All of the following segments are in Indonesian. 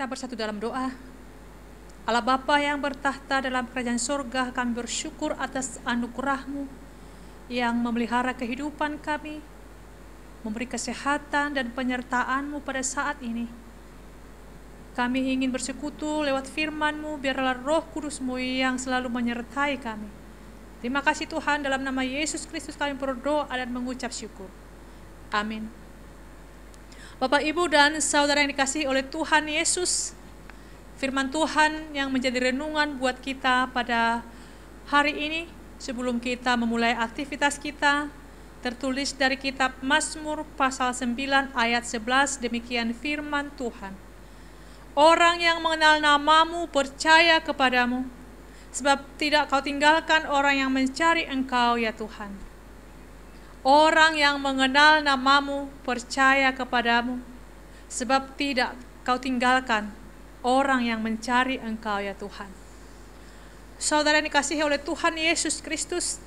Kita bersatu dalam doa. Allah Bapa yang bertahta dalam kerajaan surga, kami bersyukur atas anugerah-Mu yang memelihara kehidupan kami, memberi kesehatan dan penyertaan-Mu pada saat ini. Kami ingin bersekutu lewat firman-Mu, biarlah Roh Kudus-Mu yang selalu menyertai kami. Terima kasih Tuhan, dalam nama Yesus Kristus kami berdoa dan mengucap syukur. Amin. Bapak, Ibu, dan saudara yang dikasihi oleh Tuhan Yesus, firman Tuhan yang menjadi renungan buat kita pada hari ini sebelum kita memulai aktivitas kita tertulis dari kitab Mazmur pasal 9 ayat 11. Demikian firman Tuhan. Orang yang mengenal namamu percaya kepadamu, sebab tidak kau tinggalkan orang yang mencari engkau ya Tuhan. Orang yang mengenal namamu percaya kepadamu, sebab tidak kau tinggalkan orang yang mencari engkau ya Tuhan. Saudara yang dikasihi oleh Tuhan Yesus Kristus,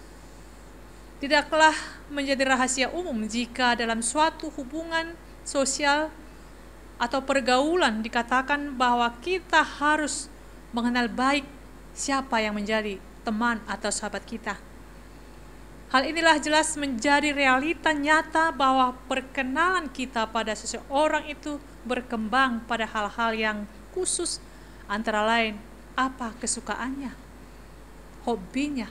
tidaklah menjadi rahasia umum jika dalam suatu hubungan sosial atau pergaulan dikatakan bahwa kita harus mengenal baik siapa yang menjadi teman atau sahabat kita. Hal inilah jelas menjadi realita nyata bahwa perkenalan kita pada seseorang itu berkembang pada hal-hal yang khusus, antara lain apa kesukaannya, hobinya,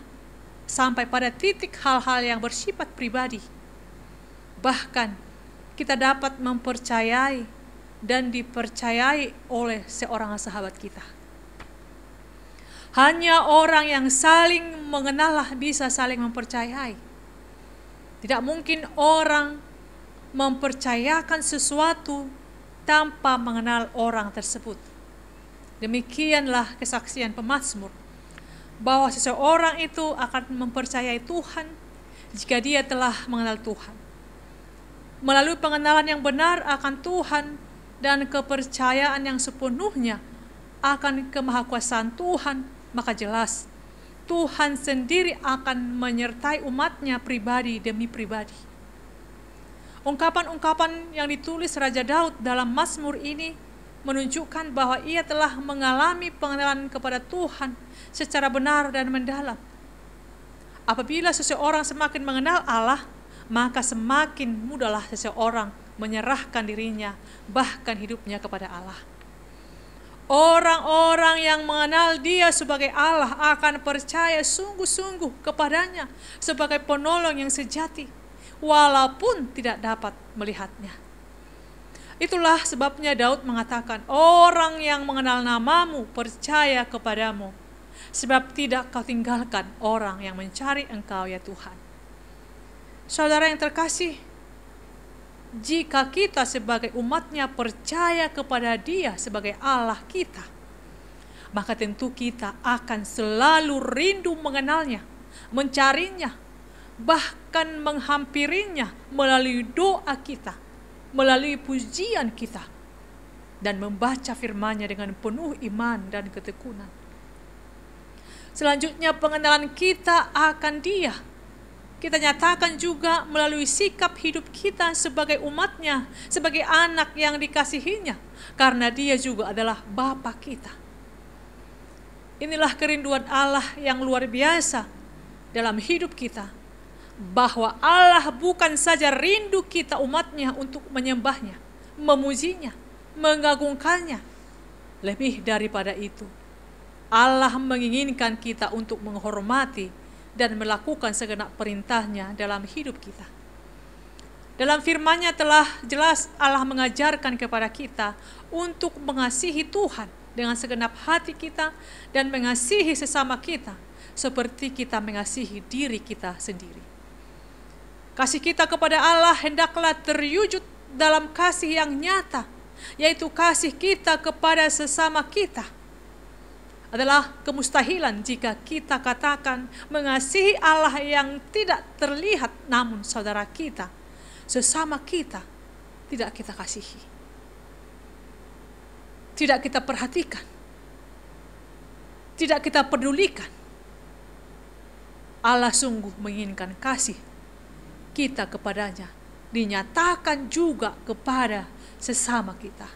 sampai pada titik hal-hal yang bersifat pribadi. Bahkan kita dapat mempercayai dan dipercayai oleh seorang sahabat kita. Hanya orang yang saling mengenallah bisa saling mempercayai. Tidak mungkin orang mempercayakan sesuatu tanpa mengenal orang tersebut. Demikianlah kesaksian pemazmur, bahwa seseorang itu akan mempercayai Tuhan jika dia telah mengenal Tuhan. Melalui pengenalan yang benar akan Tuhan dan kepercayaan yang sepenuhnya akan kemahakuasaan Tuhan, maka jelas Tuhan sendiri akan menyertai umatnya pribadi demi pribadi. Ungkapan-ungkapan yang ditulis Raja Daud dalam Mazmur ini menunjukkan bahwa ia telah mengalami pengenalan kepada Tuhan secara benar dan mendalam. Apabila seseorang semakin mengenal Allah, maka semakin mudahlah seseorang menyerahkan dirinya, bahkan hidupnya kepada Allah. Orang-orang yang mengenal Dia sebagai Allah akan percaya sungguh-sungguh kepadanya sebagai penolong yang sejati, walaupun tidak dapat melihatnya. Itulah sebabnya Daud mengatakan, orang yang mengenal namamu percaya kepadamu, sebab tidak kau tinggalkan orang yang mencari engkau ya Tuhan. Saudara yang terkasih, jika kita sebagai umatnya percaya kepada Dia sebagai Allah kita, maka tentu kita akan selalu rindu mengenalnya, mencarinya, bahkan menghampirinya melalui doa kita, melalui pujian kita, dan membaca firman-Nya dengan penuh iman dan ketekunan. Selanjutnya pengenalan kita akan Dia kita nyatakan juga melalui sikap hidup kita sebagai umatnya, sebagai anak yang dikasihinya, karena Dia juga adalah Bapa kita. Inilah kerinduan Allah yang luar biasa dalam hidup kita, bahwa Allah bukan saja rindu kita umatnya untuk menyembahnya, memujinya, mengagungkannya. Lebih daripada itu, Allah menginginkan kita untuk menghormati dan melakukan segenap perintah-Nya dalam hidup kita. Dalam firman-Nya telah jelas Allah mengajarkan kepada kita untuk mengasihi Tuhan dengan segenap hati kita dan mengasihi sesama kita seperti kita mengasihi diri kita sendiri. Kasih kita kepada Allah hendaklah terwujud dalam kasih yang nyata, yaitu kasih kita kepada sesama kita. Adalah kemustahilan jika kita katakan mengasihi Allah yang tidak terlihat, namun saudara kita, sesama kita, tidak kita kasihi, tidak kita perhatikan, tidak kita pedulikan. Allah sungguh menginginkan kasih kita kepadanya dinyatakan juga kepada sesama kita.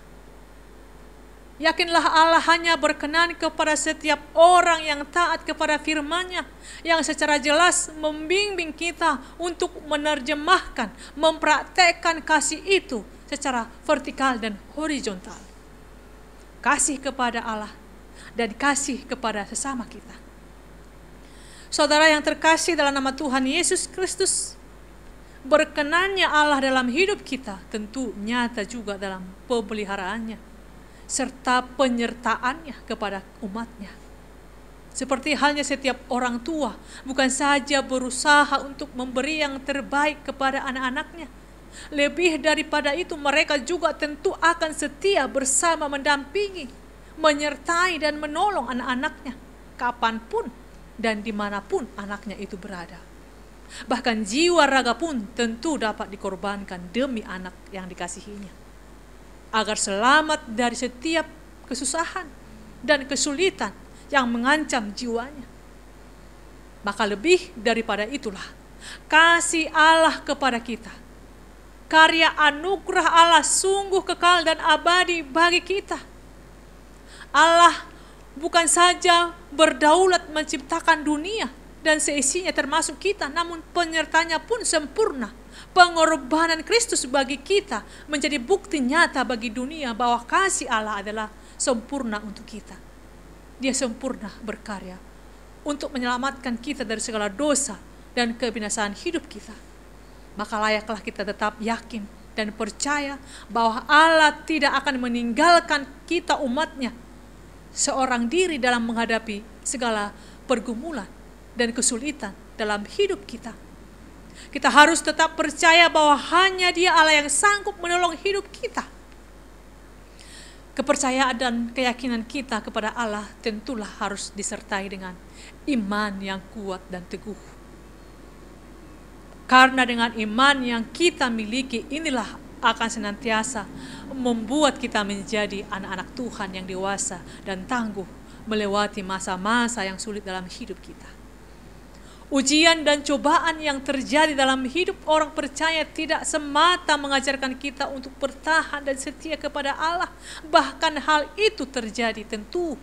Yakinlah Allah hanya berkenan kepada setiap orang yang taat kepada firman-Nya, yang secara jelas membimbing kita untuk menerjemahkan, mempraktekkan kasih itu secara vertikal dan horizontal. Kasih kepada Allah dan kasih kepada sesama kita. Saudara yang terkasih dalam nama Tuhan Yesus Kristus, berkenannya Allah dalam hidup kita tentu nyata juga dalam pemeliharaannya serta penyertaannya kepada umatnya. Seperti halnya setiap orang tua bukan saja berusaha untuk memberi yang terbaik kepada anak-anaknya, lebih daripada itu mereka juga tentu akan setia bersama mendampingi, menyertai dan menolong anak-anaknya kapanpun dan dimanapun anaknya itu berada. Bahkan jiwa raga pun tentu dapat dikorbankan demi anak yang dikasihinya, agar selamat dari setiap kesusahan dan kesulitan yang mengancam jiwanya. Maka lebih daripada itulah, kasih Allah kepada kita, karya anugerah Allah sungguh kekal dan abadi bagi kita. Allah bukan saja berdaulat menciptakan dunia dan seisinya termasuk kita, namun penyertanya pun sempurna. Pengorbanan Kristus bagi kita menjadi bukti nyata bagi dunia bahwa kasih Allah adalah sempurna untuk kita. Dia sempurna berkarya untuk menyelamatkan kita dari segala dosa dan kebinasaan hidup kita. Maka layaklah kita tetap yakin dan percaya bahwa Allah tidak akan meninggalkan kita umatnya seorang diri dalam menghadapi segala pergumulan dan kesulitan dalam hidup kita. Kita harus tetap percaya bahwa hanya Dia Allah yang sanggup menolong hidup kita. Kepercayaan dan keyakinan kita kepada Allah tentulah harus disertai dengan iman yang kuat dan teguh. Karena dengan iman yang kita miliki inilah akan senantiasa membuat kita menjadi anak-anak Tuhan yang dewasa dan tangguh melewati masa-masa yang sulit dalam hidup kita. Ujian dan cobaan yang terjadi dalam hidup orang percaya tidak semata mengajarkan kita untuk bertahan dan setia kepada Allah. Bahkan hal itu terjadi tentu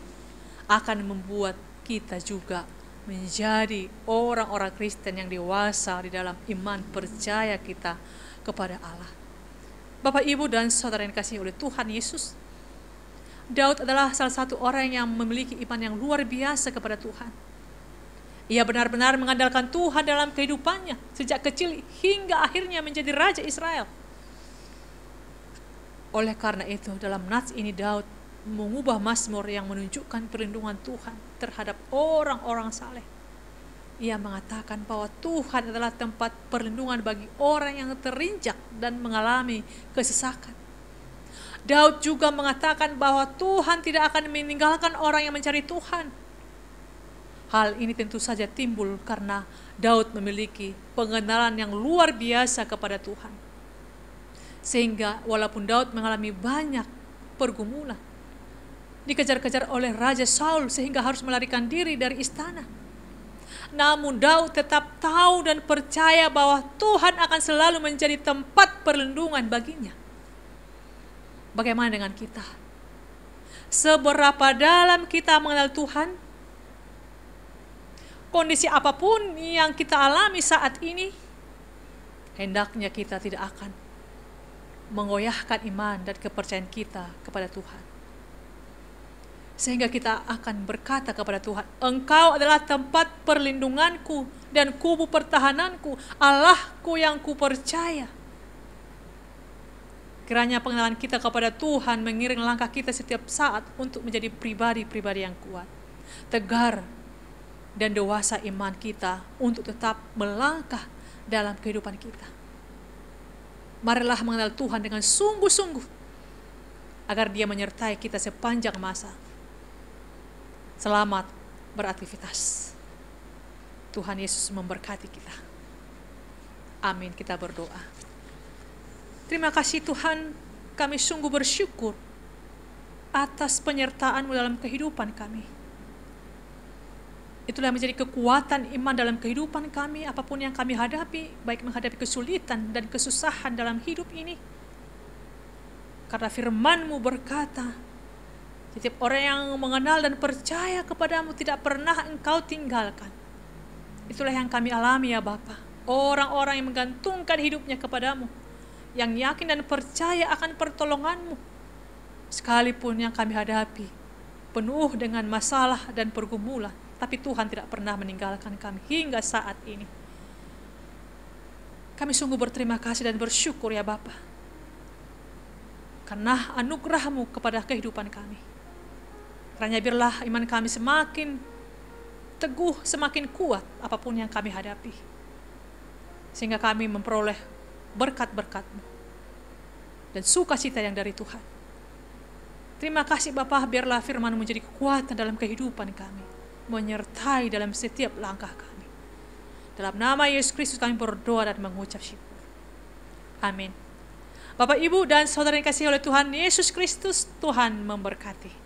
akan membuat kita juga menjadi orang-orang Kristen yang dewasa di dalam iman percaya kita kepada Allah. Bapak, Ibu, dan saudara yang dikasihi oleh Tuhan Yesus, Daud adalah salah satu orang yang memiliki iman yang luar biasa kepada Tuhan. Ia benar-benar mengandalkan Tuhan dalam kehidupannya sejak kecil hingga akhirnya menjadi Raja Israel. Oleh karena itu, dalam nats ini Daud mengubah mazmur yang menunjukkan perlindungan Tuhan terhadap orang-orang saleh. Ia mengatakan bahwa Tuhan adalah tempat perlindungan bagi orang yang terinjak dan mengalami kesesakan. Daud juga mengatakan bahwa Tuhan tidak akan meninggalkan orang yang mencari Tuhan. Hal ini tentu saja timbul karena Daud memiliki pengenalan yang luar biasa kepada Tuhan. Sehingga walaupun Daud mengalami banyak pergumulan, dikejar-kejar oleh Raja Saul sehingga harus melarikan diri dari istana, namun Daud tetap tahu dan percaya bahwa Tuhan akan selalu menjadi tempat perlindungan baginya. Bagaimana dengan kita? Seberapa dalam kita mengenal Tuhan? Kondisi apapun yang kita alami saat ini, hendaknya kita tidak akan mengoyahkan iman dan kepercayaan kita kepada Tuhan. Sehingga kita akan berkata kepada Tuhan, Engkau adalah tempat perlindunganku dan kubu pertahananku, Allahku yang kupercaya. Kiranya pengenalan kita kepada Tuhan mengiring langkah kita setiap saat untuk menjadi pribadi-pribadi yang kuat, tegar, dan dewasa iman kita untuk tetap melangkah dalam kehidupan kita. Marilah mengenal Tuhan dengan sungguh-sungguh agar Dia menyertai kita sepanjang masa. Selamat beraktivitas. Tuhan Yesus memberkati kita. Amin. Kita berdoa. Terima kasih Tuhan, kami sungguh bersyukur atas penyertaan-Mu dalam kehidupan kami. Itulah yang menjadi kekuatan iman dalam kehidupan kami, apapun yang kami hadapi, baik menghadapi kesulitan dan kesusahan dalam hidup ini. Karena firman-Mu berkata, Setiap orang yang mengenal dan percaya kepadamu tidak pernah Engkau tinggalkan. Itulah yang kami alami ya Bapa. Orang-orang yang menggantungkan hidupnya kepadamu, yang yakin dan percaya akan pertolonganmu, sekalipun yang kami hadapi penuh dengan masalah dan pergumulan, tapi Tuhan tidak pernah meninggalkan kami hingga saat ini. Kami sungguh berterima kasih dan bersyukur ya Bapa, karena anugerah-Mu kepada kehidupan kami. Kiranya biarlah iman kami semakin teguh, semakin kuat apapun yang kami hadapi, sehingga kami memperoleh berkat-berkat-Mu dan sukacita yang dari Tuhan. Terima kasih Bapa, biarlah firman-Mu menjadi kekuatan dalam kehidupan kami, menyertai dalam setiap langkah kami. Dalam nama Yesus Kristus kami berdoa dan mengucap syukur. Amin. Bapak, Ibu, dan saudara yang dikasihi oleh Tuhan Yesus Kristus, Tuhan memberkati.